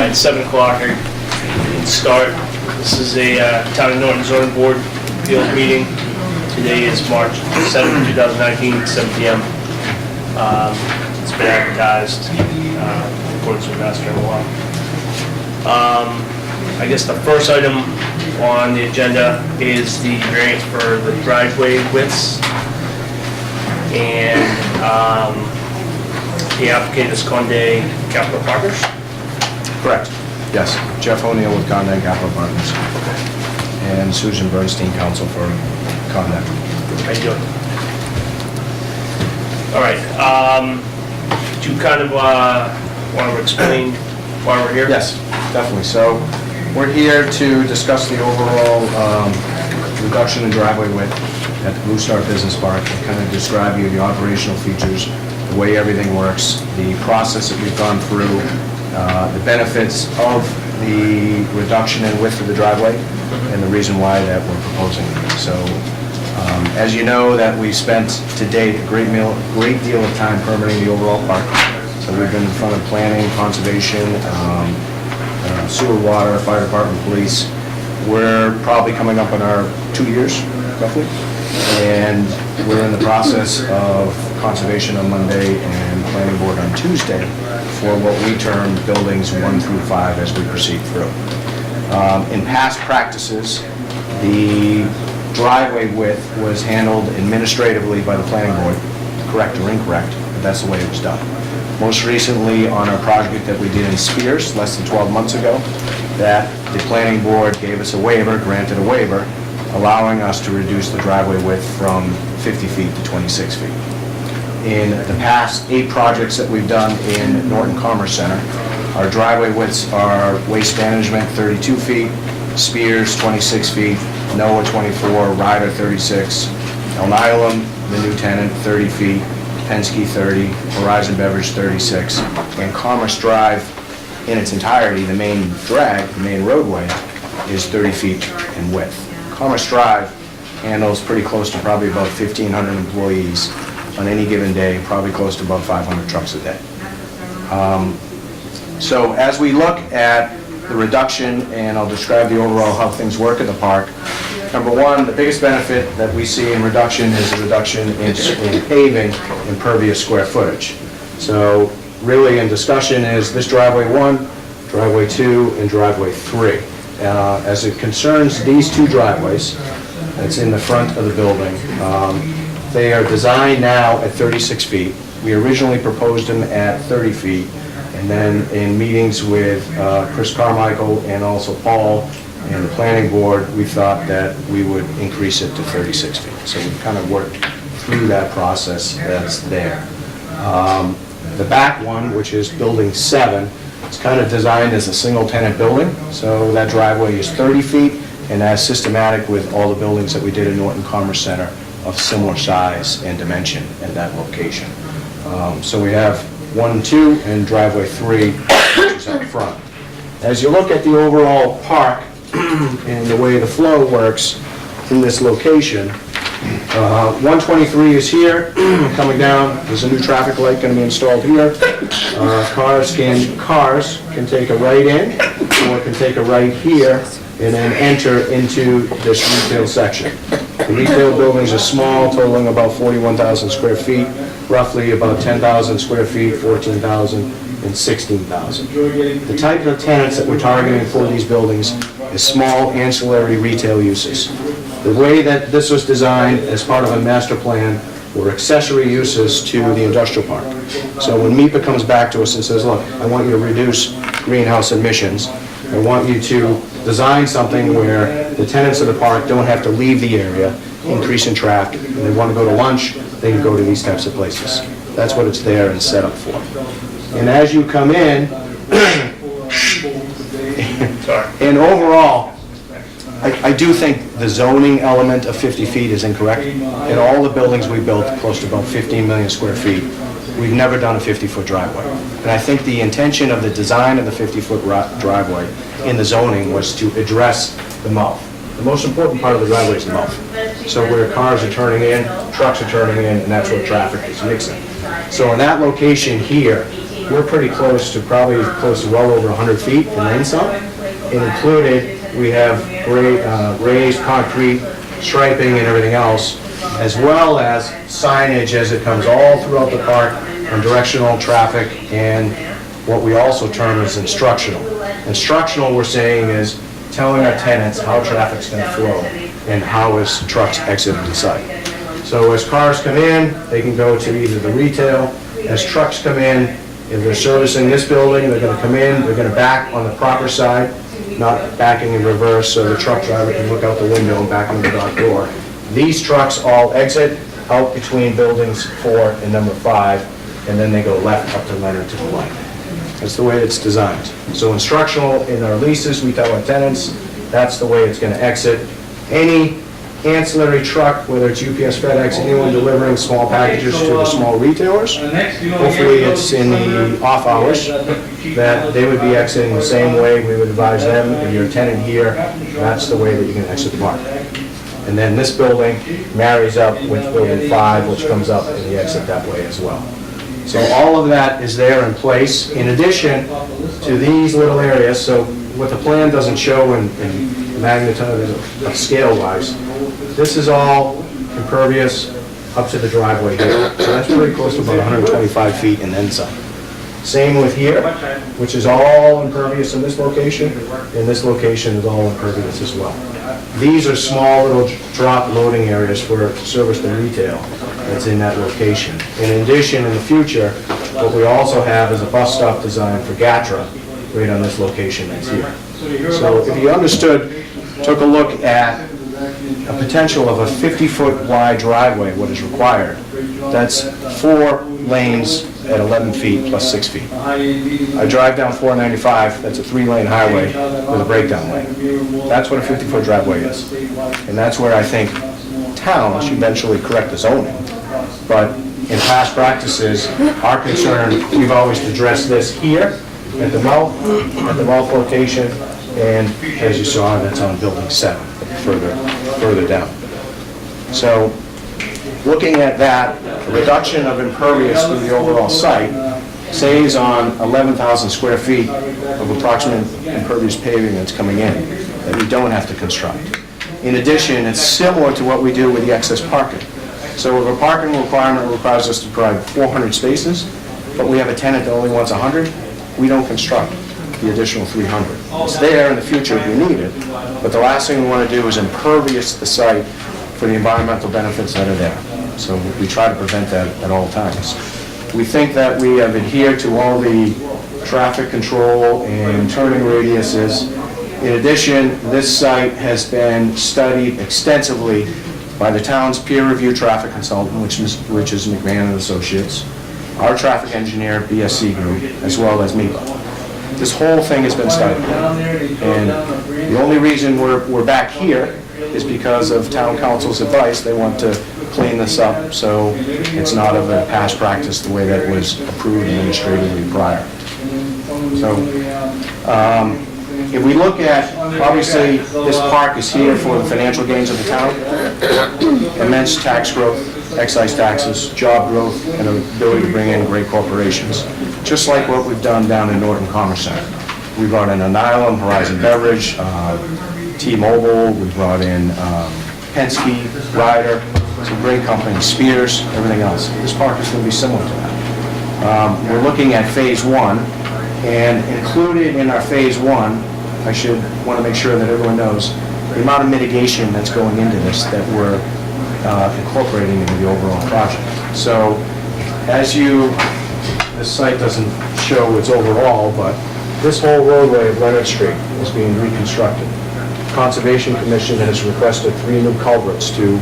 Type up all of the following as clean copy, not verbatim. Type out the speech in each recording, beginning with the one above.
At 7 o'clock, we can start. This is a Town of Norton Zoning Board field meeting. Today is March 7, 2019, 7 p.m. It's been advertised in accordance with Mass General Law. I guess the first item on the agenda is the variance for the driveway widths. And the applicant is Conde Capital Partners. Correct. Yes. Jeff O'Neill with Conde Capital Partners. And Susan Bernstein, counsel for Conde. How you doing? All right. Do you kind of want to explain why we're here? Yes, definitely. So we're here to discuss the overall reduction in driveway width at the Blue Star Business Park and kind of describe you the operational features, the way everything works, the process that we've gone through, the benefits of the reduction in width of the driveway, and the reason why that we're proposing it. So, as you know, that we've spent to date a great deal of time permitting the overall park. So we've been in front of planning, conservation, sewer, water, fire department, police. We're probably coming up on our 2 years, roughly. And we're in the process of conservation on Monday and planning board on Tuesday for what we term buildings 1 through 5 as we proceed through. In past practices, the driveway width was handled administratively by the planning board, correct or incorrect, but that's the way it was done. Most recently, on our project that we did in Spears less than 12 months ago, that the planning board gave us a waiver, granted a waiver, allowing us to reduce the driveway width from 50 feet to 26 feet. In the past 8 projects that we've done in Norton Commerce Center, our driveway widths are Waste Management 32 feet, Spears 26 feet, Noah 24, Ryder 36, Elnilam, the new tenant, 30 feet, Penske 30, Horizon Beverage 36, and Commerce Drive in its entirety, the main drag, the main roadway, is 30 feet in width. Commerce Drive handles pretty close to probably about 1,500 employees on any given day, probably close to about 500 trucks a day. So as we look at the reduction, and I'll describe the overall how things work at the park, number one, the biggest benefit that we see in reduction is a reduction in paving impervious square footage. So really in discussion is this driveway 1, driveway 2, and driveway 3. As it concerns these 2 driveways that's in the front of the building, they are designed now at 36 feet. We originally proposed them at 30 feet, and then in meetings with Chris Carmichael and also Paul and the planning board, we thought that we would increase it to 36 feet. So we kind of worked through that process that's there. The back one, which is building 7, it's kind of designed as a single tenant building. So that driveway is 30 feet, and that's systematic with all the buildings that we did in Norton Commerce Center of similar size and dimension at that location. So we have 1 and 2 and driveway 3, which is up front. As you look at the overall park and the way the flow works in this location, 123 is here, coming down. There's a new traffic light going to be installed here. Cars can take a right in, or can take a right here, and then enter into this retail section. The retail buildings are small, totaling about 41,000 square feet, roughly about 10,000 square feet, 14,000, and 16,000. The type of tenants that we're targeting for these buildings is small ancillary retail uses. The way that this was designed as part of a master plan were accessory uses to the industrial park. So when MIPA comes back to us and says, look, I want you to reduce greenhouse emissions, I want you to design something where the tenants of the park don't have to leave the area, increase in traffic, and they want to go to lunch, they can go to these types of places. That's what it's there and set up for. And as you come in, and overall, I do think the zoning element of 50 feet is incorrect. In all the buildings we built, close to about 15 million square feet, we've never done a 50-foot driveway. And I think the intention of the design of the 50-foot driveway in the zoning was to address the mouth. The most important part of the driveway is the mouth. So where cars are turning in, trucks are turning in, and that's where traffic is mixing. So in that location here, we're pretty close to, probably close to well over 100 feet and then some. And included, we have raised concrete striping and everything else, as well as signage as it comes all throughout the park on directional traffic and what we also term as instructional. Instructional, we're saying, is telling our tenants how traffic's going to flow and how is trucks exiting the site. So as cars come in, they can go to either the retail. As trucks come in, if they're servicing this building, they're going to come in, they're going to back on the proper side, not backing in reverse, so the truck driver can look out the window and back into the dock door. These trucks all exit out between buildings 4 and number 5, and then they go left up to Leonard to the right. That's the way it's designed. So instructional in our leases, we tell our tenants, that's the way it's going to exit. Any ancillary truck, whether it's UPS, FedEx, anyone delivering small packages to the small retailers, hopefully it's in the off hours, that they would be exiting the same way. We would advise them, if you're a tenant here, that's the way that you can exit the park. And then this building marries up with building 5, which comes up and you exit that way as well. So all of that is there in place, in addition to these little areas. So what the plan doesn't show in magnitude of scale-wise, this is all impervious up to the driveway here. So that's pretty close to about 125 feet and then some. Same with here, which is all impervious in this location, and this location is all impervious as well. These are small little drop loading areas for service to retail that's in that location. In addition, in the future, what we also have is a bus stop design for GATRA right on this location that's here. So if you took a look at a potential of a 50-foot wide driveway, what is required, that's 4 lanes at 11 feet plus 6 feet. I drive down 495, that's a 3-lane highway with a breakdown lane. That's what a 50-foot driveway is. And that's where I think towns should eventually correct the zoning. But in past practices, our concern, we've always addressed this here at the mouth location, and as you saw, that's on building 7, further down. So looking at that, a reduction of impervious through the overall site saves on 11,000 square feet of approximate impervious paving that's coming in that we don't have to construct. In addition, it's similar to what we do with the excess parking. So if a parking requirement requires us to provide 400 spaces, but we have a tenant that only wants 100, we don't construct the additional 300. It's there in the future if we need it, but the last thing we want to do is impervious the site for the environmental benefits that are there. So we try to prevent that at all times. We think that we have adhered to all the traffic control and turning radiuses. In addition, this site has been studied extensively by the town's peer-reviewed traffic consultant, which is McMahon and Associates, our traffic engineer, BSC Group, as well as MEPA. This whole thing has been studied. And the only reason we're back here is because of town council's advice. They want to clean this up so it's not of a past practice the way that was approved administratively prior. So if we look at, obviously this park is here for the financial gains of the town, immense tax growth, excise taxes, job growth, and the ability to bring in great corporations. Just like what we've done down in Norton Commerce Center. We brought in Anylum, Horizon Beverage, T-Mobile, we brought in Penske, Ryder, some great companies, Spears, everything else. This park is going to be similar to that. We're looking at phase 1, and included in our phase 1, I should want to make sure that everyone knows the amount of mitigation that's going into this that we're incorporating into the overall project. So as this site doesn't show its overall, but this whole roadway of Leonard Street is being reconstructed. Conservation Commission has requested 3 new culverts to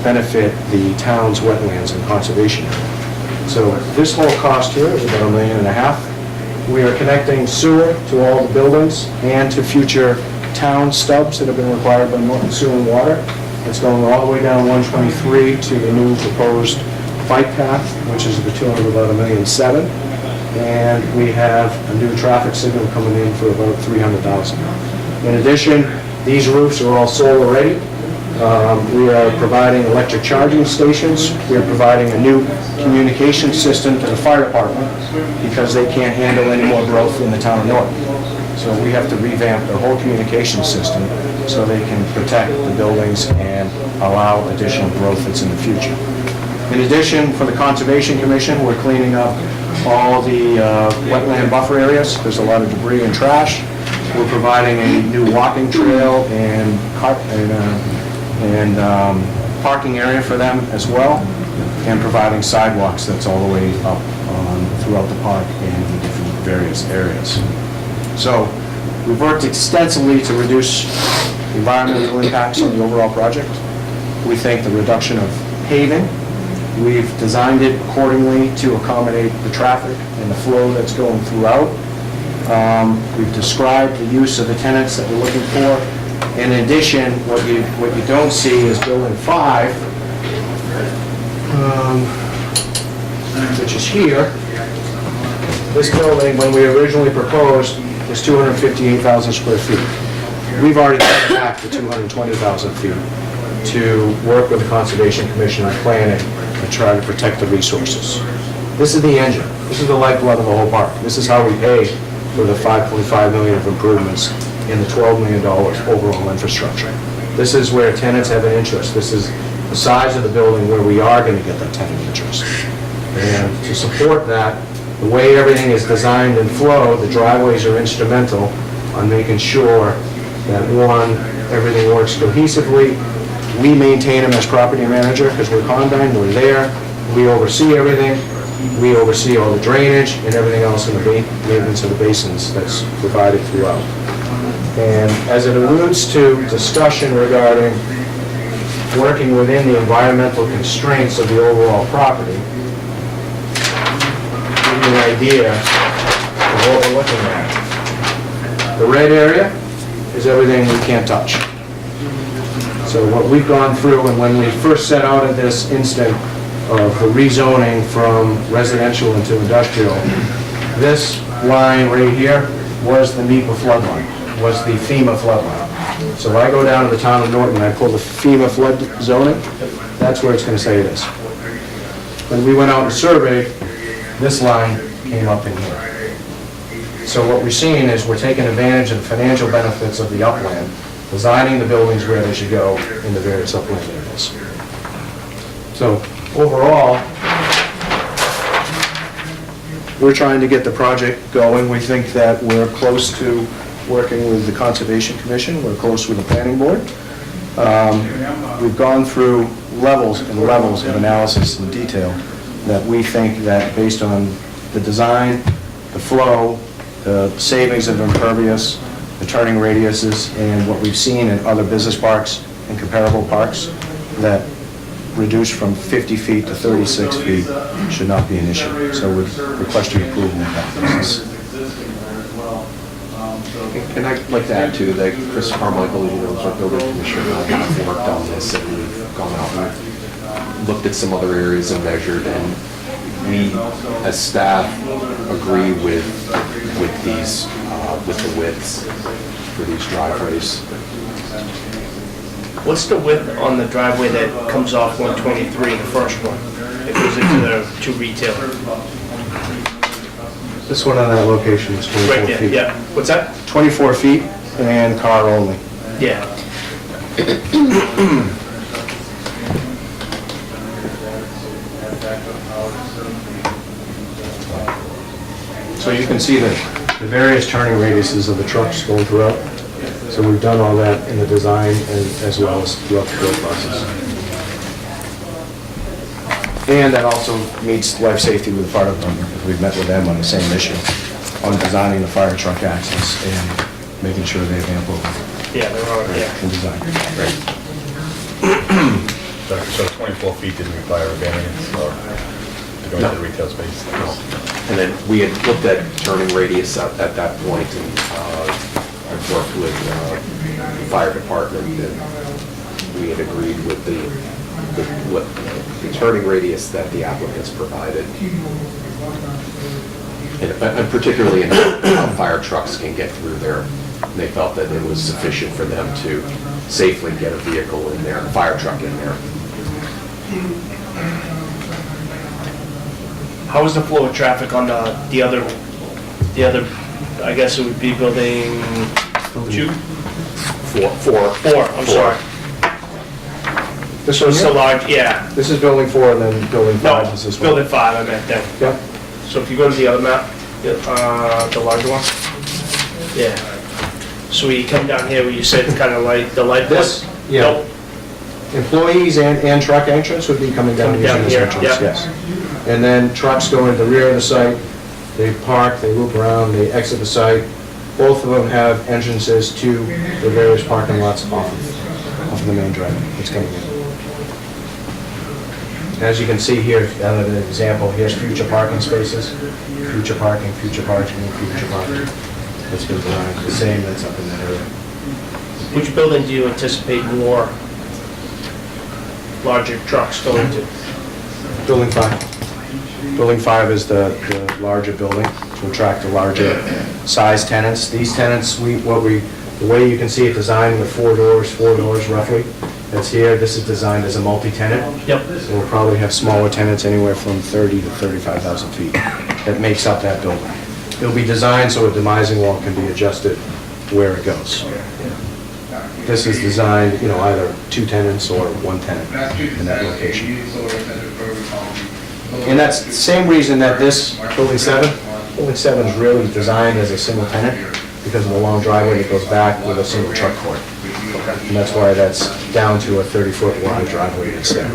benefit the town's wetlands and conservation area. So this whole cost here is about $1.5 million. We are connecting sewer to all the buildings and to future town stubs that have been required by Norton Sewer and Water. It's going all the way down 123 to the new proposed bike path, which is the tune of about $1.7 million. And we have a new traffic signal coming in for about $300,000. In addition, these roofs are all solar ready, We are providing electric charging stations. We are providing a new communication system to the fire department because they can't handle any more growth in the town of Norton. So we have to revamp their whole communication system so they can protect the buildings and allow additional growth that's in the future. In addition, for the Conservation Commission, we're cleaning up all the wetland buffer areas. There's a lot of debris and trash. We're providing a new walking trail and parking area for them as well, and providing sidewalks that's all the way up throughout the park and in the different various areas. So we've worked extensively to reduce environmental impacts on the overall project. We think the reduction of paving, we've designed it accordingly to accommodate the traffic and the flow that's going throughout. We've described the use of the tenants that we're looking for. In addition, what you don't see is Building 5, which is here. This building, when we originally proposed, was 258,000 square feet. We've already cut it back to 220,000 feet to work with the Conservation Commission on planning and try to protect the resources. This is the engine. This is the lifeblood of the whole park. This is how we pay for the $5.5 million of improvements in the $12 million overall infrastructure. This is where tenants have an interest. This is the size of the building where we are going to get that tenant interest. And to support that, the way everything is designed and flowed, the driveways are instrumental on making sure that, one, everything works cohesively. We maintain them as property manager because we're Condyne, we're there, we oversee everything. We oversee all the drainage and everything else in the maintenance of the basins that's provided throughout. And as it alludes to discussion regarding working within the environmental constraints of the overall property, give you an idea of what we're looking at. The red area is everything we can't touch. So what we've gone through, and when we first set out at this instant of the rezoning from residential into industrial, this line right here was the NEPA flood line, was the FEMA flood line. So if I go down to the town of Norton and I pull the FEMA flood zoning, that's where it's going to say it is. When we went out and surveyed, this line came up in here. So what we're seeing is we're taking advantage of the financial benefits of the upland, designing the buildings where they should go in the various upland areas. So overall, we're trying to get the project going. We think that we're close to working with the Conservation Commission. We're close with the Planning Board. We've gone through levels and levels of analysis in detail that we think that based on the design, the flow, the savings of impervious, the turning radiuses, and what we've seen in other business parks and comparable parks, that reduced from 50 feet to 36 feet should not be an issue. So we're requesting approval of that basis. And I'd like to add too that Chris Carmichael, you know, is our building commissioner, and I have worked on this, and we've gone out and looked at some other areas and measured, and we, as staff, agree with these, with the widths for these driveways. What's the width on the driveway that comes off 123, the first one? It goes into the two retailer. This one on that location is 24 Right there, feet. yeah. What's that? 24 feet and car only. Yeah. So you can see the various turning radiuses of the trucks going throughout. So we've done all that in the design and as well as throughout the build process. And that also meets life safety with the fire department, because we've met with them on the same issue, on designing the fire truck access and making sure they have ample Yeah, they're all, yeah. in design. So 24 feet didn't require a variance or to go into the retail space? No. And then we had looked at turning radius at that point, and I've worked with the fire department, and we had agreed with the turning radius that the applicants provided. And particularly in how fire trucks can get through there. They felt that it was sufficient for them to safely get a vehicle in there, a fire truck in there. How was the flow of traffic on the other, I guess it would be building 2? Four. 4, I'm sorry. This So one it's so here? large, yeah. This is building 4, and then building 5 is No, this one. building 5, I meant then. Yep. So if you go to the other map, the larger one, yeah. So you come down here where you said kind of like the light This? one? Yeah. Nope. Employees and truck entrance would be coming down Coming using down this here, entrance, yeah. yes. And then trucks go into the rear of the site, they park, they loop around, they exit the site. Both of them have entrances to the various parking lots off of the main driveway that's coming in. As you can see here, an example, here's future parking spaces, future parking, future parking, future parking. It's been designed the same that's up in that area. Which building do you anticipate more larger trucks going to? Building 5. Building 5 is the larger building to attract the larger size tenants. These tenants, the way you can see it designed with 4 doors roughly, that's here. This is designed as a multi-tenant. Yep. So we'll probably have smaller tenants anywhere from 30 to 35,000 feet. That makes up that building. It'll be designed so a demising wall can be adjusted where it goes. This is designed, either 2 tenants or 1 tenant in that location. And that's the same reason that this Building 7 is really designed as a single tenant because of the long driveway that goes back with a single truck court. And that's why that's down to a 30-foot wide driveway instead.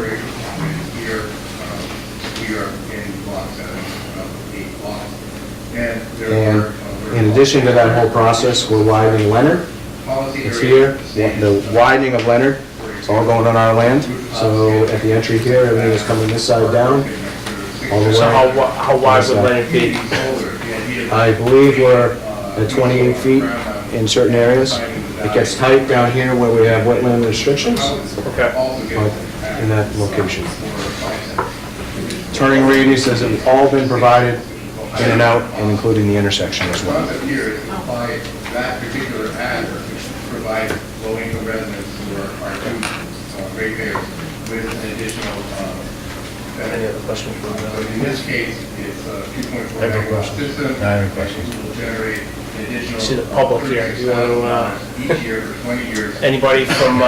And in addition to that whole process, we're widening Leonard. It's here, the widening of Leonard, it's all going on our land. So at the entry here, everything is coming this side down, all the way. So how wide would Leonard be? I believe we're at 28 feet in certain areas. It gets tight down here where we have wetland restrictions, Okay. but in that location. Turning radius has all been provided in and out, and including the intersection as well. That particular ad provide low-income residents who are two ratepayers with an additional Any other questions? in this case, it's a 2.4 Any megawatt questions? system. Not any questions. Which will generate an additional. See the public here. You want to, Each year for 20 years. anybody on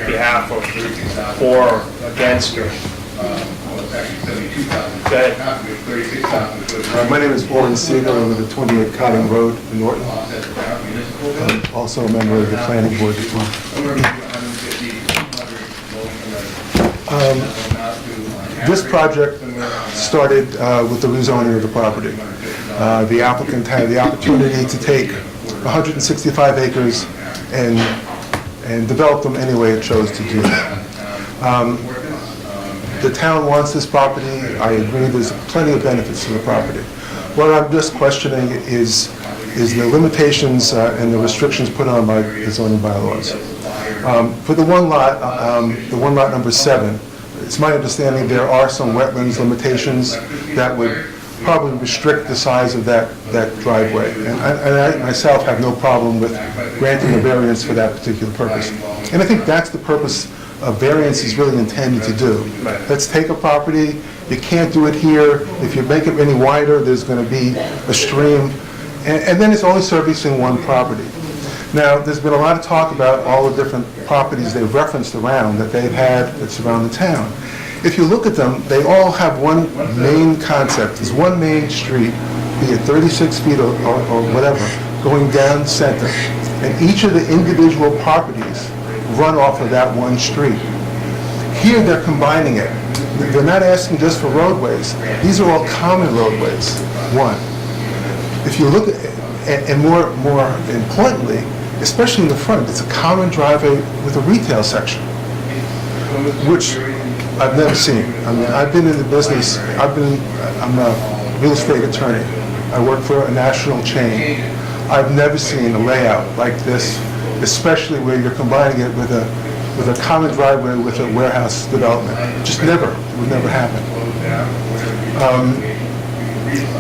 behalf or for or against or? Well, it's actually 72,000. Go ahead. Not with 36,000. My name is Warren Siegel, I live at 28 Cotting Road in Norton. Offset the town municipal bill. I'm also a member of the planning board as well. Somewhere between 150 to 200 low-income residents. This project started with the rezoning of the property. The applicant had the opportunity to take 165 acres and develop them any way it chose to do that. The town wants this property. I agree, there's plenty of benefits to the property. What I'm just questioning is the limitations and the restrictions put on by the zoning bylaws. For the one lot number 7, it's my understanding there are some wetlands limitations that would probably restrict the size of that driveway. And I myself have no problem with granting a variance for that particular purpose. And I think that's the purpose a variance is really intended to do. Let's take a property, you can't do it here, if you make it any wider, there's going to be a stream, and then it's only servicing one property. Now, there's been a lot of talk about all the different properties they've referenced around that they've had that surround the town. If you look at them, they all have one main concept. There's one main street, be it 36 feet or whatever, going down center. And each of the individual properties run off of that one street. Here, they're combining it. They're not asking just for roadways. These are all common roadways, one. If you look at, and more importantly, especially in the front, it's a common driveway with a retail section, which I've never seen. I mean, I've been in the business, I'm a real estate attorney. I work for a national chain. I've never seen a layout like this, especially where you're combining it with a common driveway with a warehouse development. Just never, it would never happen.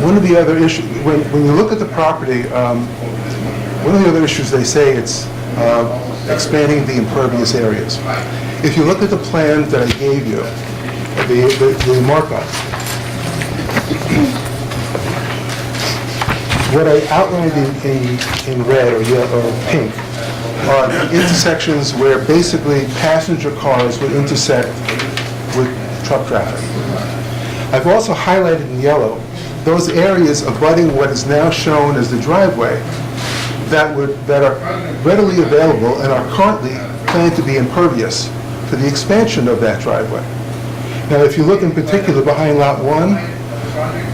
One of the other issues, when you look at the property, one of the other issues they say it's expanding the impervious areas. If you look at the plan that I gave you, the markup, what I outlined in red or yellow or pink are the intersections where basically passenger cars would intersect with truck traffic. I've also highlighted in yellow those areas abutting what is now shown as the driveway that are readily available and are currently planned to be impervious to the expansion of that driveway. Now, if you look in particular behind Lot 1,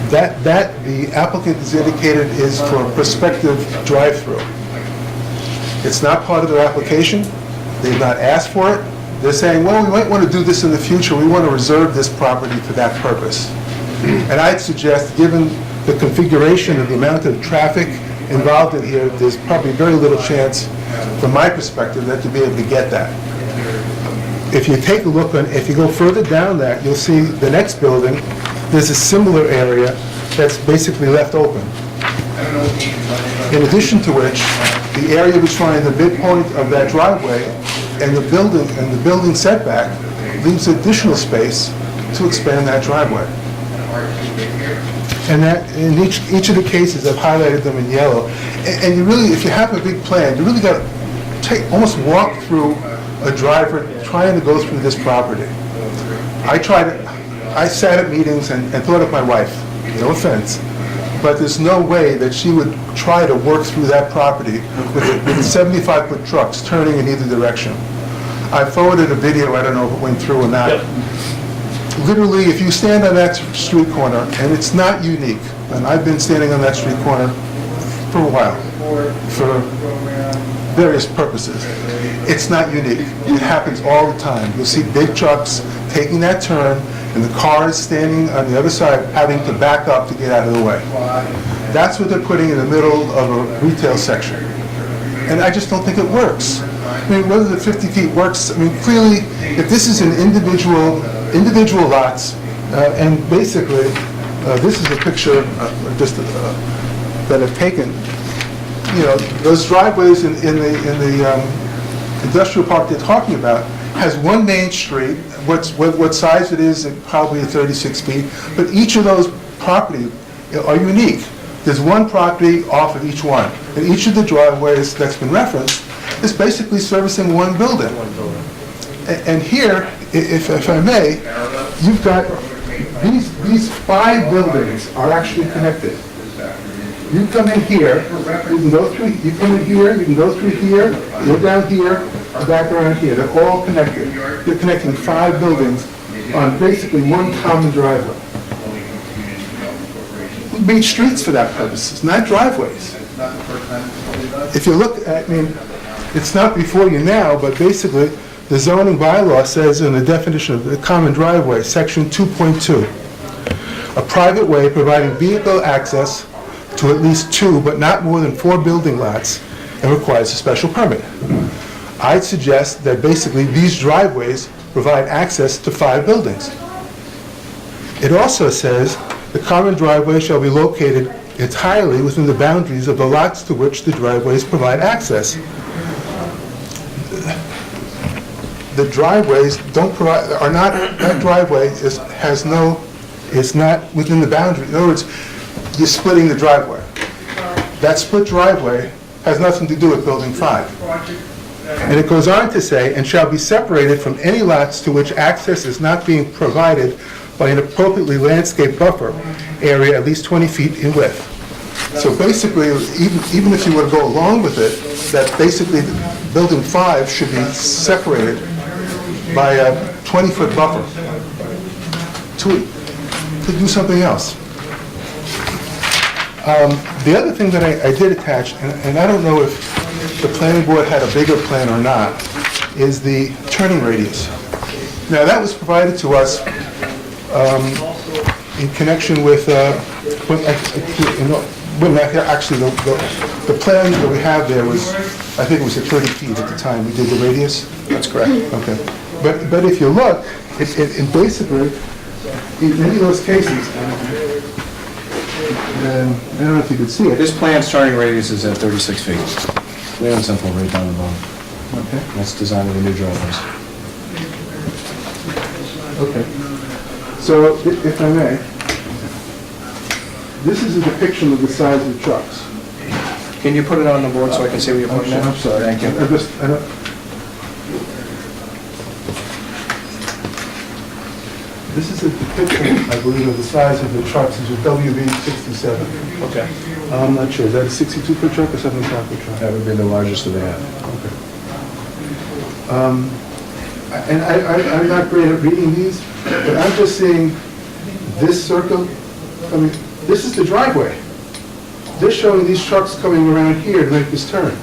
that the applicant has indicated is for a prospective drive-through. It's not part of their application. They've not asked for it. They're saying, well, we might want to do this in the future. We want to reserve this property for that purpose. And I'd suggest, given the configuration and the amount of traffic involved in here, there's probably very little chance, from my perspective, that to be able to get that. If you take a look if you go further down that, you'll see the next building, there's a similar area that's basically left open. In addition to which, the area between the midpoint of that driveway and the building setback leaves additional space to expand that driveway. And that, in each of the cases, I've highlighted them in yellow. And you really, if you have a big plan, you really got to almost walk through a driver trying to go through this property. I sat at meetings and thought of my wife, no offense, but there's no way that she would try to work through that property with 75-foot trucks turning in either direction. I forwarded a video, I don't know if it went through or not. Yep. Literally, if you stand on that street corner, and it's not unique, and I've been standing on that street corner for a while, for various purposes. It's not unique. It happens all the time. You'll see big trucks taking that turn, and the cars standing on the other side having to back up to get out of the way. That's what they're putting in the middle of a retail section. And I just don't think it works. I mean, whether the 50 feet works, I mean, clearly, if this is an individual lots, and basically, this is a picture that I've taken. You know, those driveways in the industrial park they're talking about has one main street. What size it is, probably 36 feet. But each of those properties are unique. There's one property off of each one, and each of the driveways that's been referenced is basically servicing one building. And here, if I may, you've got these 5 buildings are actually connected. You come in here, you can go through, you come in here, you can go through here, go down here, and back around here. They're all connected. You're connecting 5 buildings on basically one common driveway. We made streets for that purpose, it's not driveways. If you look at, I mean, it's not before you now, but basically, the zoning bylaw says in the definition of the common driveway, section 2.2, a private way providing vehicle access to at least 2, but not more than 4 building lots, and requires a special permit. I'd suggest that basically these driveways provide access to 5 buildings. It also says the common driveway shall be located entirely within the boundaries of the lots to which the driveways provide access. The driveways don't provide, are not, that driveway is not within the boundary. In other words, you're splitting the driveway. That split driveway has nothing to do with building 5. And it goes on to say, and shall be separated from any lots to which access is not being provided by an appropriately landscaped buffer area at least 20 feet in width. So basically, even if you were to go along with it, that basically building 5 should be separated by a 20-foot buffer to do something else. The other thing that I did attach, and I don't know if the planning board had a bigger plan or not, is the turning radius. Now, that was provided to us in connection with, actually, the plan that we have there was, I think it was at 30 feet at the time we did the radius. That's correct. Okay. But if you look, it basically, in many of those cases, then, I don't know if you could see it. This plan's turning radius is at 36 feet. Clear and simple, right down the bottom. Okay. That's designed with the new driveways. Okay. So, if I may, this is a depiction of the size of the trucks. Can you put it on the board so I can see what you're putting in? I'm sorry. Thank you. I don't- This is a depiction, I believe, of the size of the trucks. It's a WB67. Okay. I'm not sure, is that a 62-foot truck or 75-foot truck? That would be the largest that they have. And I'm not great at reading these, but I'm just seeing this circle, I mean, this is the driveway. They're showing these trucks coming around here to make this turn.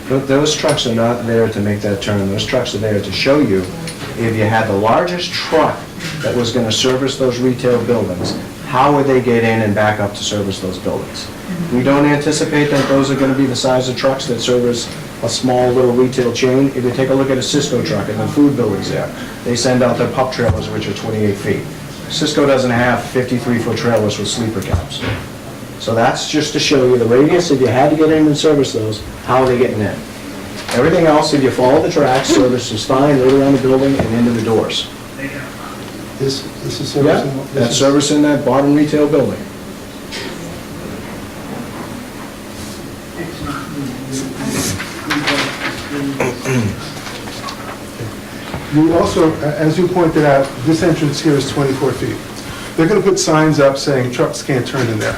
But those trucks are not there to make that turn. Those trucks are there to show you if you had the largest truck that was going to service those retail buildings, how would they get in and back up to service those buildings? We don't anticipate that those are going to be the size of trucks that service a small little retail chain. If you take a look at a Cisco truck and the food buildings there, they send out their pup trailers, which are 28 feet. Cisco doesn't have 53-foot trailers with sleeper cabs. So that's just to show you the radius, if you had to get in and service those, how are they getting in? Everything else, if you follow the tracks, service is fine right around the building and into the doors. This is servicing... Yeah, this that's is- servicing that bottom retail building. You also, as you pointed out, this entrance here is 24 feet. They're going to put signs up saying trucks can't turn in there.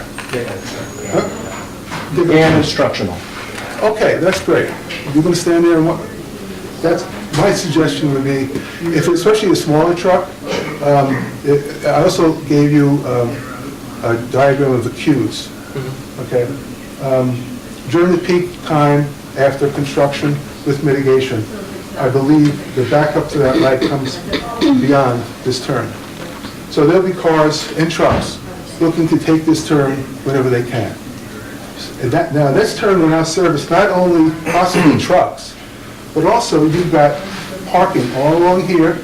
And instructional. Okay, that's great. You're going to stand there and what, that's, my suggestion would be, if, especially a smaller truck, I also gave you a diagram of the queues, okay? During the peak time after construction with mitigation, I believe the backup to that light comes beyond this turn. So there'll be cars and trucks looking to take this turn whenever they can. And that, now, this turn will now service not only possibly trucks, but also you've got parking all along here,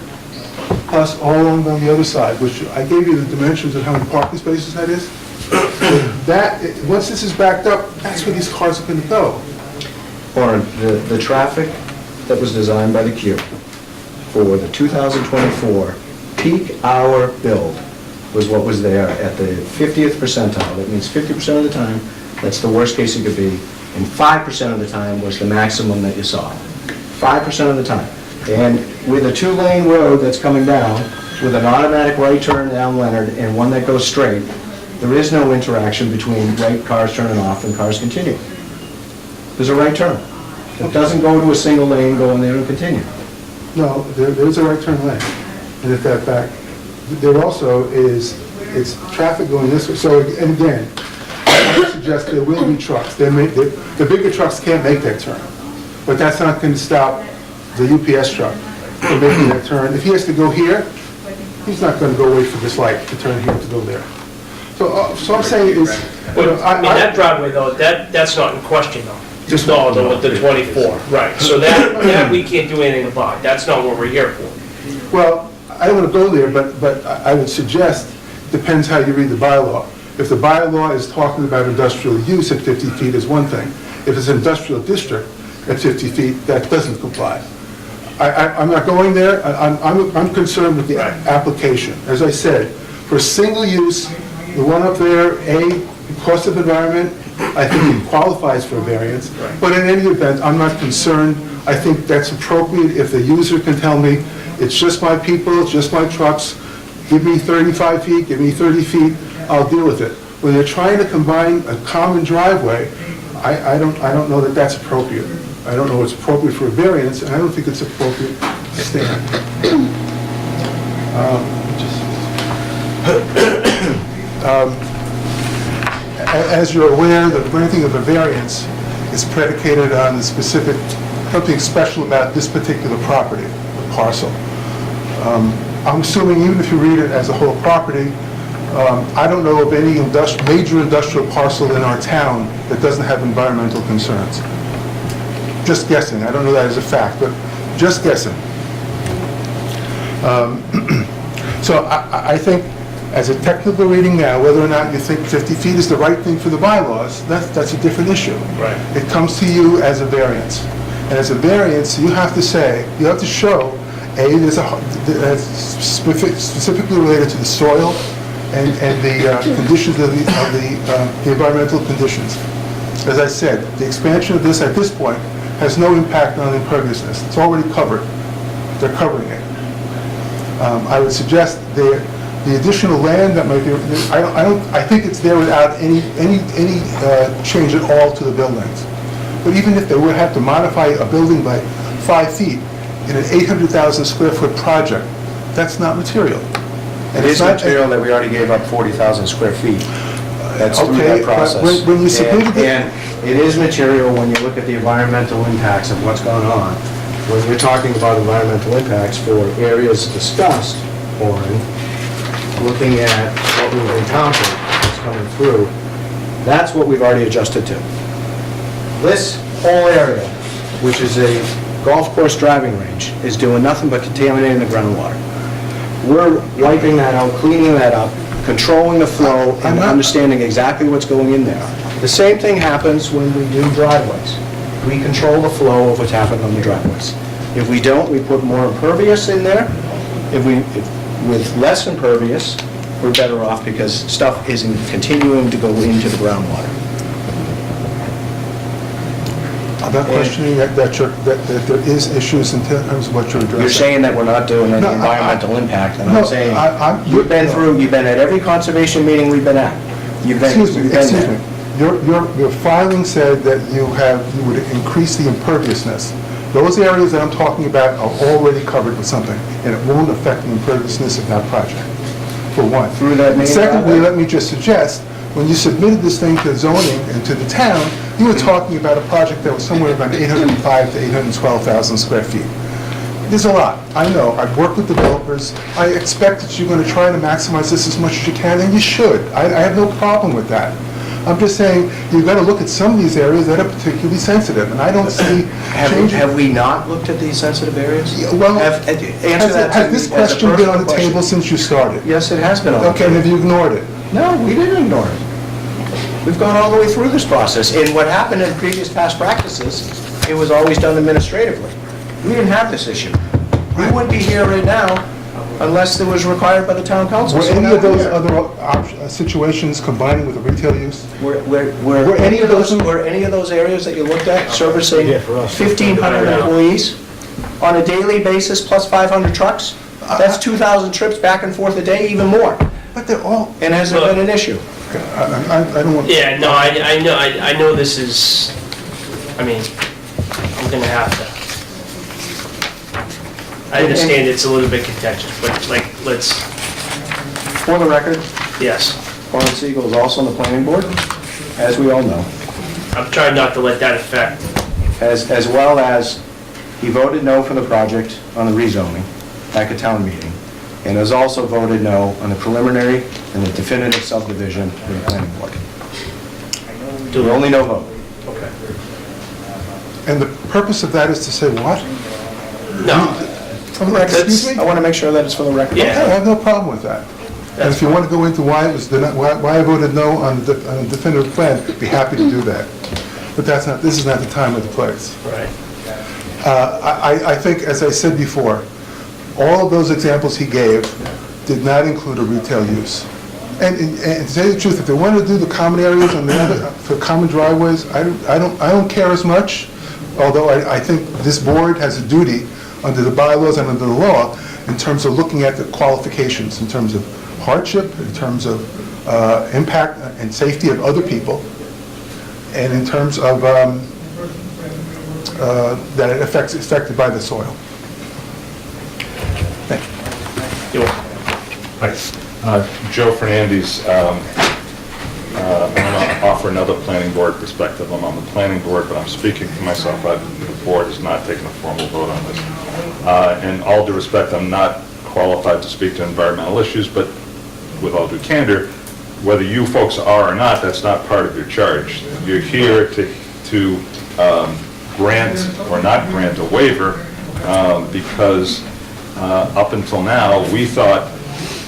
plus all along on the other side, which I gave you the dimensions of how many parking spaces that is. That, once this is backed up, that's where these cars are going to go. Or the traffic that was designed by the Q for the 2024 peak hour build was what was there at the 50th percentile. That means 50% of the time, that's the worst case it could be, and 5% of the time was the maximum that you saw. 5% of the time. And with a two-lane road that's coming down, with an automatic right turn down Leonard and one that goes straight, there is no interaction between right cars turning off and cars continuing. There's a right turn. It doesn't go to a single lane, go in there and continue. No, there's a right turn lane. And if that back, there also is, it's traffic going this way. So, and again, I would suggest there will be trucks. The bigger trucks can't make that turn. But that's not going to stop the UPS truck from making that turn. If he has to go here, he's not going to go wait for this light to turn here to go there. So I'm saying is, you know, I mean, that driveway though, that's not in question though. Just- No, the 24, right. So that we can't do anything about. That's not what we're here for. Well, I don't want to go there, but I would suggest, depends how you read the bylaw. If the bylaw is talking about industrial use at 50 feet is one thing. If it's an industrial district at 50 feet, that doesn't comply. I'm not going there. I'm concerned with the application. As I said, for single use, the one up there, cost of environment, I think it qualifies for a variance. But in any event, I'm not concerned. I think that's appropriate if the user can tell me, it's just my people, it's just my trucks, give me 35 feet, give me 30 feet, I'll deal with it. When they're trying to combine a common driveway, I don't know that that's appropriate. I don't know what's appropriate for a variance, and I don't think it's appropriate to stand. As you're aware, the granting of a variance is predicated on the specific, something special about this particular property, the parcel. I'm assuming even if you read it as a whole property, I don't know of any major industrial parcel in our town that doesn't have environmental concerns. Just guessing, I don't know that as a fact, but just guessing. So I think As a technical reading now, whether or not you think 50 feet is the right thing for the bylaws, that's a different issue. Right. It comes to you as a variance. And as a variance, you have to say, you have to show, there's that's specifically related to the soil and the conditions of the environmental conditions. As I said, the expansion of this at this point has no impact on imperviousness. It's already covered. They're covering it. I would suggest the additional land that might be, I think it's there without any change at all to the buildings. But even if they would have to modify a building by 5 feet in an 800,000 square foot project, that's not material. It is material that we already gave up 40,000 square feet. That's through Okay, that but process. when you submitted it- And it is material when you look at the environmental impacts of what's gone on. When you're talking about environmental impacts for areas discussed, Warren, looking at what we've encountered that's coming through, that's what we've already adjusted to. This whole area, which is a golf course driving range, is doing nothing but contaminating the groundwater. We're wiping that out, cleaning that up, controlling the flow, and understanding exactly what's going in there. The same thing happens when we do driveways. We control the flow of what's happening on the driveways. If we don't, we put more impervious in there. With less impervious, we're better off because stuff isn't continuing to go into the groundwater. I'm not questioning that there is issues in terms of what you're addressing. You're saying that we're not doing any No, environmental impact, and no, I'm saying, I'm- you've been at every conservation meeting we've been at. Excuse me, you've been excuse there. me. Your filing said that you would increase the imperviousness. Those areas that I'm talking about are already covered with something, and it won't affect the imperviousness of that project, for one. Through that main Secondly, driveway? let me just suggest, when you submitted this thing to zoning and to the town, you were talking about a project that was somewhere around 805 to 812,000 square feet. There's a lot. I know. I've worked with developers. I expect that you're going to try to maximize this as much as you can, and you should. I have no problem with that. I'm just saying, you've got to look at some of these areas that are particularly sensitive, and I don't see changing. Have we not looked at these sensitive areas? Yeah, well, Answer that to has me this as a question been personal on the question. table since you started? Yes, it has been on the Okay, and have you ignored it? No, we didn't ignore it. We've gone all the way through this process, and what happened in previous past practices, it was always done administratively. We didn't have this issue. We wouldn't be here right now unless it was required by the town council. Were So any now of those we're here. other situations combining with the retail use? Were any of those areas that you looked at servicing 1,500 employees on a daily basis plus 500 trucks? That's 2,000 trips back and forth a day, even more. But they're all, And has it been an issue? I don't want... Yeah, no, I know this is, I mean, I'm gonna have to. I understand it's a little bit contentious, but like, let's, For the record, yes. Warren Siegel is also on the planning board, as we all know, I'm trying not to let that affect, as well as he voted no for the project on the rezoning back at town meeting, and has also voted no on the preliminary and the definitive subdivision for the planning board. The only no vote. okay. And the purpose of that is to say what? No, For the record, Excuse me? I want to make sure that it's for the record. Yeah. Okay, I have no problem with that. And if you want to go into why it was, why I voted no on the definitive plan, I'd be happy to do that. But that's not, this is not the time or the place. right. I think, as I said before, all of those examples he gave did not include a retail use. And to tell you the truth, if they wanted to do the common areas and the other, for common driveways, I don't care as much, although I think this board has a duty under the bylaws and under the law in terms of looking at the qualifications, in terms of hardship, in terms of impact and safety of other people, and in terms of that it affected by the soil. Thank you. You're welcome. Hi, Joe Fernandes. I'm going to offer another planning board perspective. I'm on the planning board, but I'm speaking for myself. The board has not taken a formal vote on this. In all due respect, I'm not qualified to speak to environmental issues, but with all due candor, whether you folks are or not, that's not part of your charge. You're here to grant or not grant a waiver because up until now, we thought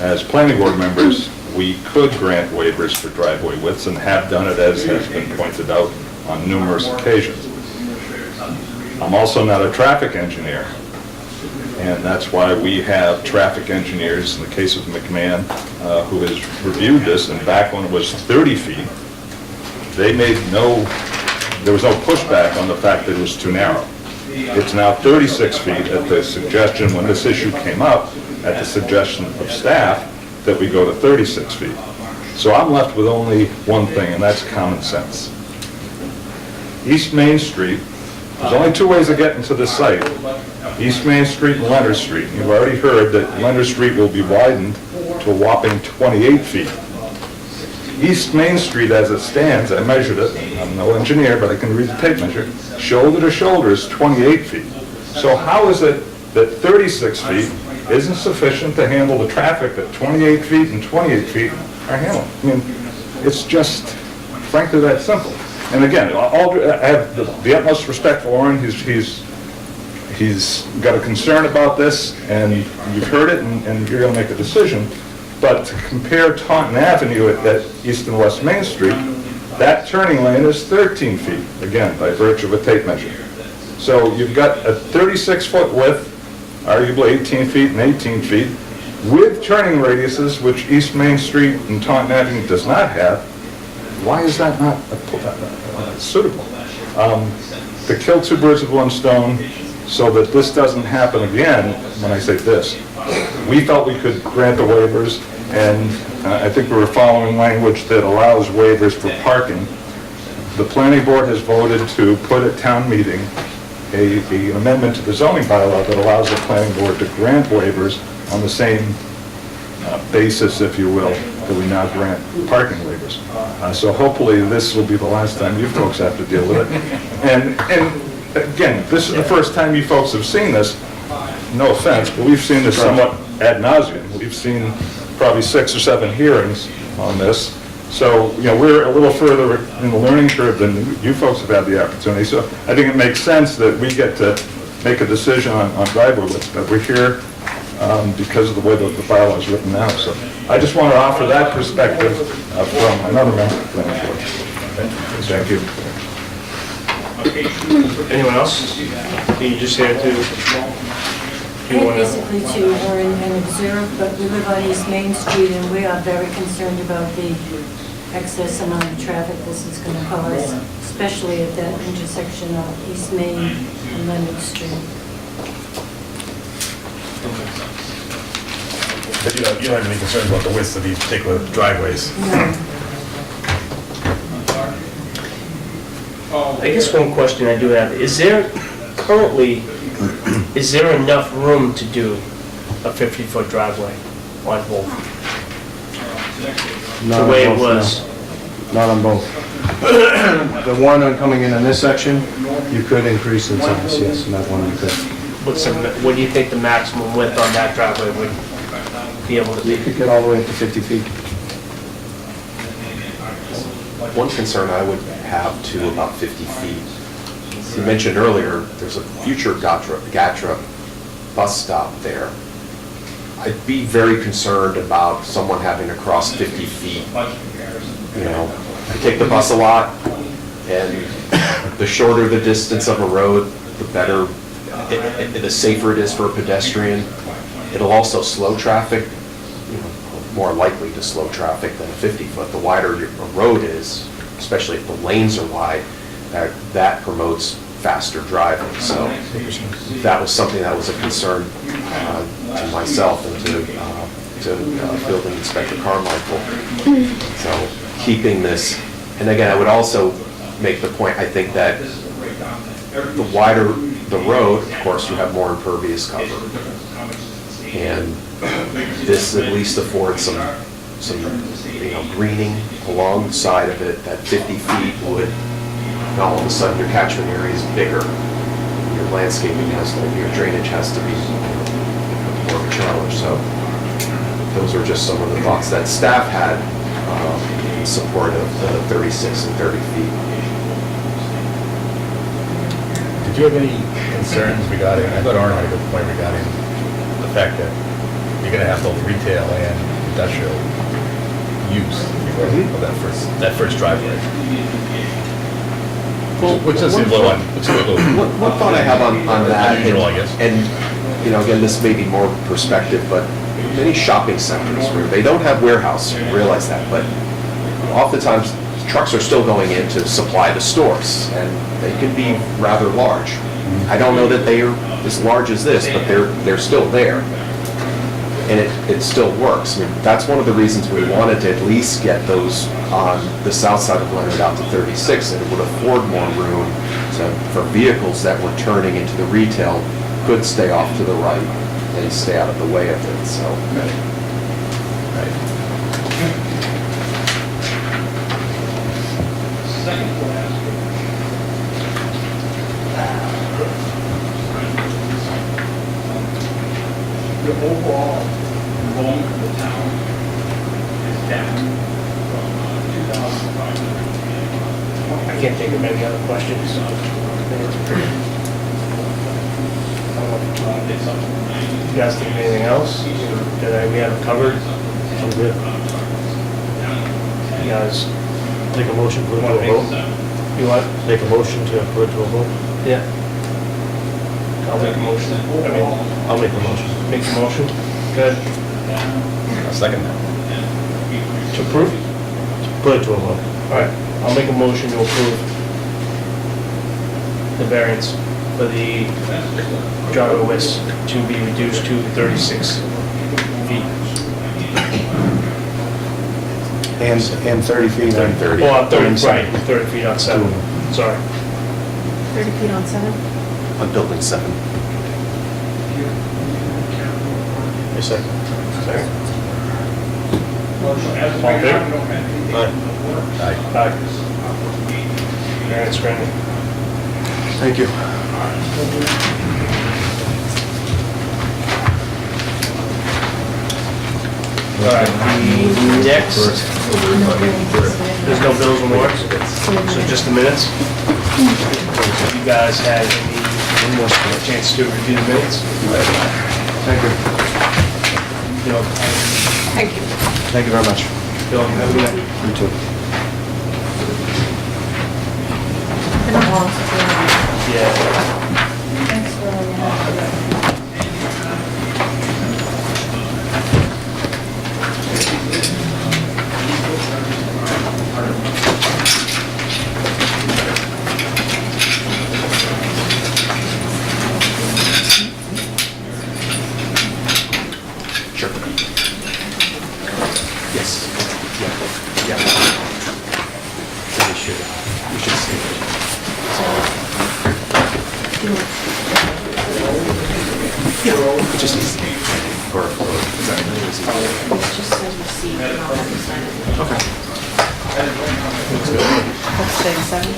as planning board members we could grant waivers for driveway widths and have done it, as has been pointed out on numerous occasions. I'm also not a traffic engineer, and that's why we have traffic engineers, in the case of McMahon, who has reviewed this, and back when it was 30 feet, there was no pushback on the fact that it was too narrow. It's now 36 feet at the suggestion, when this issue came up, at the suggestion of staff, that we go to 36 feet. So I'm left with only one thing, and that's common sense. East Main Street, there's only two ways of getting to this site. East Main Street and Leonard Street. You've already heard that Leonard Street will be widened to a whopping 28 feet. East Main Street, as it stands, I measured it, I'm no engineer, but I can read the tape measure, shoulder to shoulder is 28 feet. So how is it that 36 feet isn't sufficient to handle the traffic that 28 feet and 28 feet are handling? I mean, it's just, frankly, that simple. And again, I have the utmost respect for Orin. He's got a concern about this, and you've heard it, and you're going to make a decision. But to compare Taunton Avenue at East and West Main Street, that turning lane is 13 feet, again, by virtue of a tape measure. So you've got a 36-foot width, arguably 18 feet and 18 feet, with turning radiuses, which East Main Street and Taunton Avenue does not have. Why is that not suitable? To kill two birds with one stone, so that this doesn't happen again, when I say this, we felt we could grant the waivers, and I think we were following language that allows waivers for parking. The planning board has voted to put at town meeting an amendment to the zoning bylaw that allows the planning board to grant waivers on the same basis, if you will, that we now grant parking waivers. So hopefully this will be the last time you folks have to deal with it. And again, this is the first time you folks have seen this. No offense, but we've seen this somewhat ad nauseum. We've seen probably 6 or 7 hearings on this. So, you know, we're a little further in the learning curve than you folks have had the opportunity. So I think it makes sense that we get to make a decision on driveway widths, but we're here because of the way that the bylaw is written now. So I just want to offer that perspective from another member of the planning board. Thank you. Anyone else? Can you just say it to? Basically to Warren and observe, but we live on East Main Street and we are very concerned about the excess amount of traffic this is going to cause, especially at that intersection of East Main and Leonard Street. But you don't have any concerns about the width of these particular driveways? No. I guess one question I do have, is there enough room to do a 50-foot driveway on both? The way it was? Not on both. The one on coming in this section, you could increase in size, yes, and that one you could. What do you think the maximum width on that driveway would be able to You be? could get all the way up to 50 feet. One concern I would have to about 50 feet. You mentioned earlier, there's a future GATRA bus stop there. I'd be very concerned about someone having to cross 50 feet. You know, I take the bus a lot, and the shorter the distance of a road, the better, the safer it is for a pedestrian. It'll also slow traffic, you know, more likely to slow traffic than a 50-foot. The wider a road is, especially if the lanes are wide, that promotes faster driving. So that was something that was a concern to myself and to Building Inspector Carmichael. So keeping this, and again, I would also make the point, I think that the wider the road, of course, you have more impervious cover. And this at least affords some greening alongside of it. That 50 feet would, all of a sudden your catchment area is bigger. Your landscaping your drainage has to be more of a challenge. So those are just some of the thoughts that staff had in support of the 36 and 30 feet. Did you have any concerns regarding, I thought Arne had a good point regarding the fact that you're going to have both retail and industrial use of that first driveway. Which does seem a little, One thought I have on that, unusual, I guess. and, you know, again, this may be more perspective, but many shopping centers where they don't have warehouse, you realize that, but oftentimes trucks are still going in to supply the stores, and they can be rather large. I don't know that they are as large as this, but they're still there. And it still works. I mean, that's one of the reasons we wanted to at least get those on the south side of Leonard out to 36, and it would afford more room for vehicles that were turning into the retail could stay off to the right and stay out of the way of it, so. The overall enrollment of the town is down from 2005 to 2020. I can't think of any other questions. I think it's pretty. I don't know if you guys think of anything else that we haven't covered. I'm good. You guys Make a motion, put it to a vote. You what? Make a motion to put it to a vote. Yeah. I'll make a motion. I mean, I'll make the motion. make a motion. Good. I'll second that. To approve? Put it to a vote. All right. I'll make a motion to approve the variance for the driveway width to be reduced to 36 feet. And 30 feet. And 30. Oh, 30, right, 30 feet on 7. Sorry. 30 feet on 7? On building 7. A second. Second. As All in favor? Aye. Aye. Variance granted. Thank you. All right, the next, there's no bills and warrants, so just the minutes. If you guys had any chance to review the minutes? Thank you. Bill, Thank you very much. Bill, have a good night. You too. Been a long time. Yeah. Thanks for, Sure. Yes. Yeah. We should see it. Yeah, just needs to be, or, is that It just says receipt, and I'll have to sign it. Okay. Let's say 7.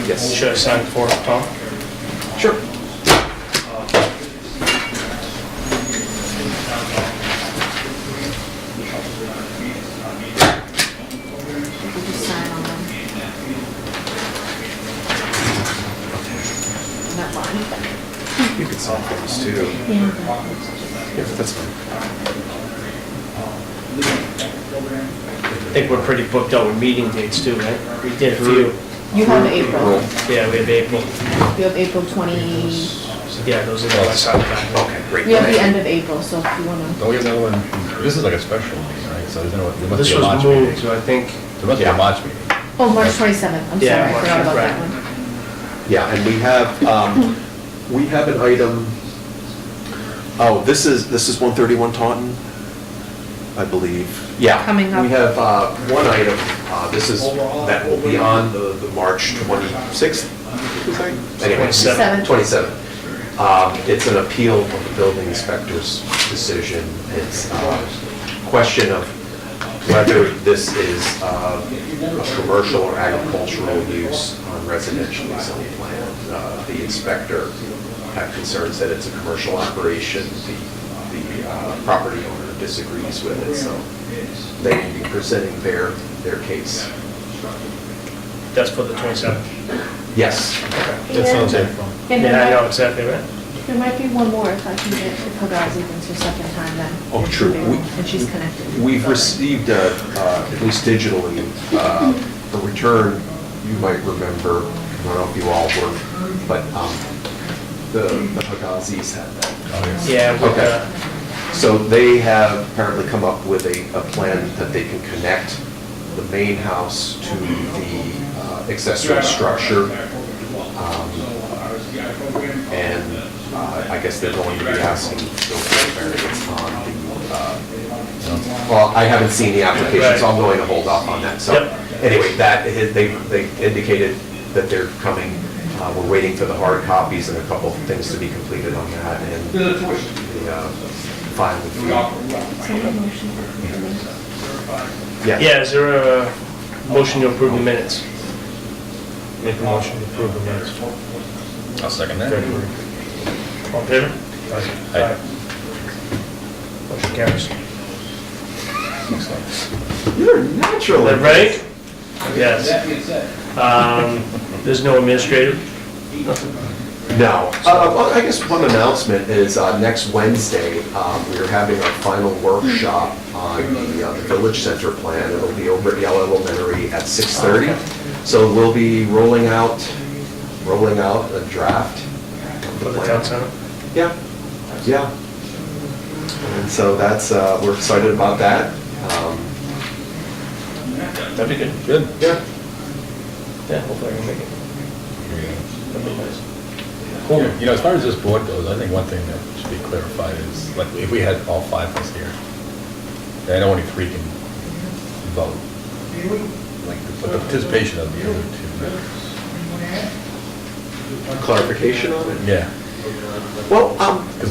Yes. Should I sign it for Tom? Sure. We'll just sign on them. That line. You can sign those too. Yeah. Yeah, that's fine. I think we're pretty booked out with meeting dates too, right? We did a few. You have April. Yeah, we have April. You have April 20, Yeah, those are the last time. Okay, great. we have the end of April, so if you wanna. Don't we have another one? This is like a special meeting, right? So there must This be a was March moved meeting. to, I think, There must be a Yeah. March meeting. Oh, March 27th, I'm sorry, Yeah, I March, forgot about right. that one. Yeah, and we have an item, oh, this is 131 Taunton, I believe. Yeah. Coming up. We have one item, this is, that will be on the March 26th, anyway. 27th. 27th. It's an appeal of the building inspector's decision. It's a question of whether this is a commercial or agricultural use on residential zone plan. The inspector had concerns that it's a commercial operation. The property owner disagrees with it, so they will be presenting their case. that's for the 27th. Yes. That sounds April. And Yeah, I then know exactly right. There might be one more if I can get, if Pagazi thinks her second time then. Oh, true. And she's connected. We've Okay. received, at least digitally, a return, you might remember, I don't know if you all were, but the Hagazis had that. Yeah, with, Okay. So they have apparently come up with a plan that they can connect the main house to the accessory structure. And I guess they're going to be asking Bill for variance on the, well, I haven't seen the application, so I'm going to hold off on that. So Yep. anyway, that, they indicated that they're coming. We're waiting for the hard copies and a couple of things to be completed on that and the filing fee. Someone motion for the minutes. yeah, is there a motion to approve the minutes? Make a motion to approve the minutes. I'll second that. All in favor? Aye. Motion carries. You're natural. Is that right? Yes. That being said, There's no administrative? No. Well, I guess one announcement is next Wednesday, we're having our final workshop on the Village Center plan. It'll be over at Yale Elementary at 6:30. So we'll be rolling out a draft. of For the plan. town center? Yeah, yeah. And so that's, we're excited about that. That'd be good. Good. Yeah. Yeah, hopefully I can make it. That'd be nice. Cool. You know, as far as this board goes, I think one thing that should be clarified is, like, if we had all five of us here, I know only three can vote. Like, but the participation of the other two members. Clarification on it? Yeah. Well,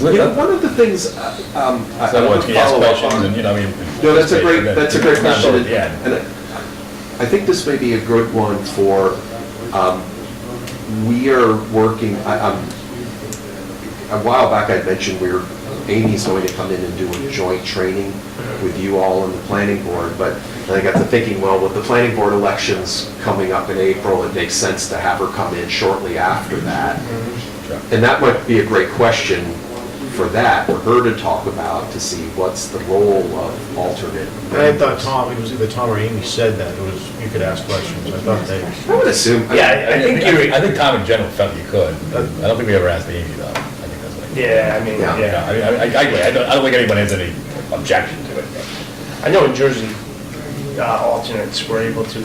Linda- you know, one of the things, I So want everyone to can ask follow up questions on. and, you know, I mean. No, that's a great It's not question. voted yet. And I think this may be a good one for, we are working, a while back I mentioned Amy's going to come in and do a joint training with you all and the planning board, but then I got to thinking, well, with the planning board elections coming up in April, it makes sense to have her come in shortly after that. And that might be a great question for that, for her to talk about, to see what's the role of alternate. I thought Tom, it was either Tom or Amy said that, it was, you could ask questions, I thought they. I would assume. Yeah, I think I think Tom in general felt you could. I don't think we ever asked Amy though. I think that's what. Yeah, I mean, Yeah. yeah. I mean, I agree. I don't think anyone has any objection to it. I know in Jersey, alternates were able to,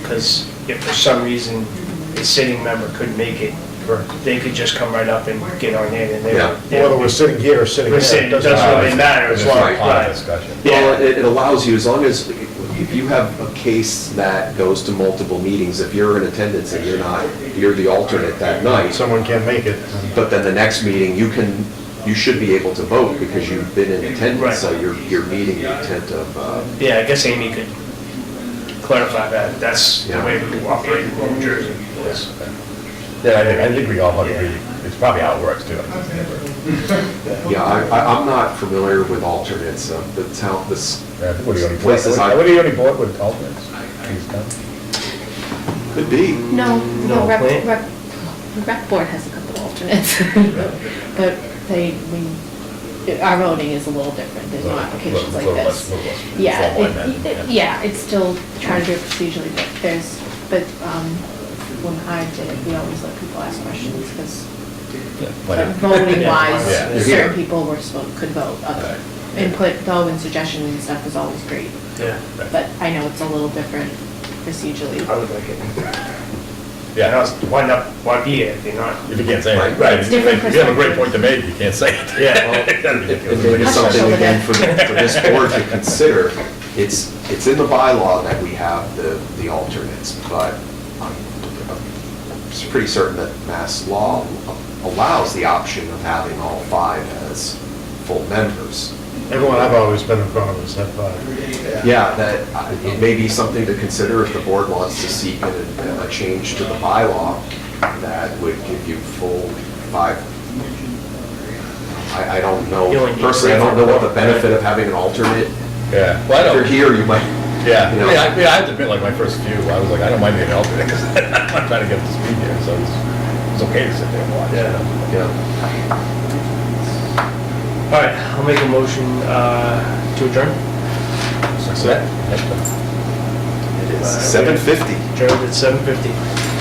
because if for some reason a sitting member couldn't make it, they could just come right up and get on in, and they Yeah. were. Whether we're sitting here or sitting We're there. sitting, it doesn't really matter as long Right. as, Part of right. the discussion. Well, it allows you, as long as, if you have a case that goes to multiple meetings, if you're in attendance and you're the alternate that night, Someone can't make it. but then the next meeting, you should be able to vote because you've been in Right. attendance, so you're meeting the intent of, Yeah, I guess Amy could clarify that. That's the Yeah. way we operate in New Jersey. Yes. Yeah, I think we all agree. It's probably how it works too. yeah, I'm not familiar with alternates, the town, this, What do you only Places I- What do you only board with alternates? He's done. could be. No, No, the plant? the rec board has a couple alternates. But our voting is a little different, there's no applications like this. Yeah, yeah, it's still trying to do it procedurally, but when I did it, we always let people ask questions, because voting wise, Yeah. certain people could vote. Other input though and suggestions and stuff is always great, Yeah, but I know it's a little different procedurally. I would like it. Yeah, Why be here if you're not? if you can't say it. Right. If Different you have a great perspectives. point to make, you can't say it. Yeah, well, And maybe something again for this board to consider, it's in the bylaw that we have the alternates, but I'm pretty certain that Mass law allows the option of having all five as full members. Everyone I've always been in front of has had five. Yeah, that it may be something to consider if the board wants to seek a change to the bylaw that would give you full five. I don't know, You only need personally, I three don't know what the for- benefit of having an alternate. Yeah, well, I If you're don't, here, you might, yeah, you know. I mean, I have to admit, like, my first few, I was like, I don't mind being an alternate, because I'm trying to get up to speed here, so it's, it's okay to sit there and watch. you know? Yeah. Yeah. All right, I'll make a motion to adjourn. That's it. It is 7:50. Adjourned at 7:50.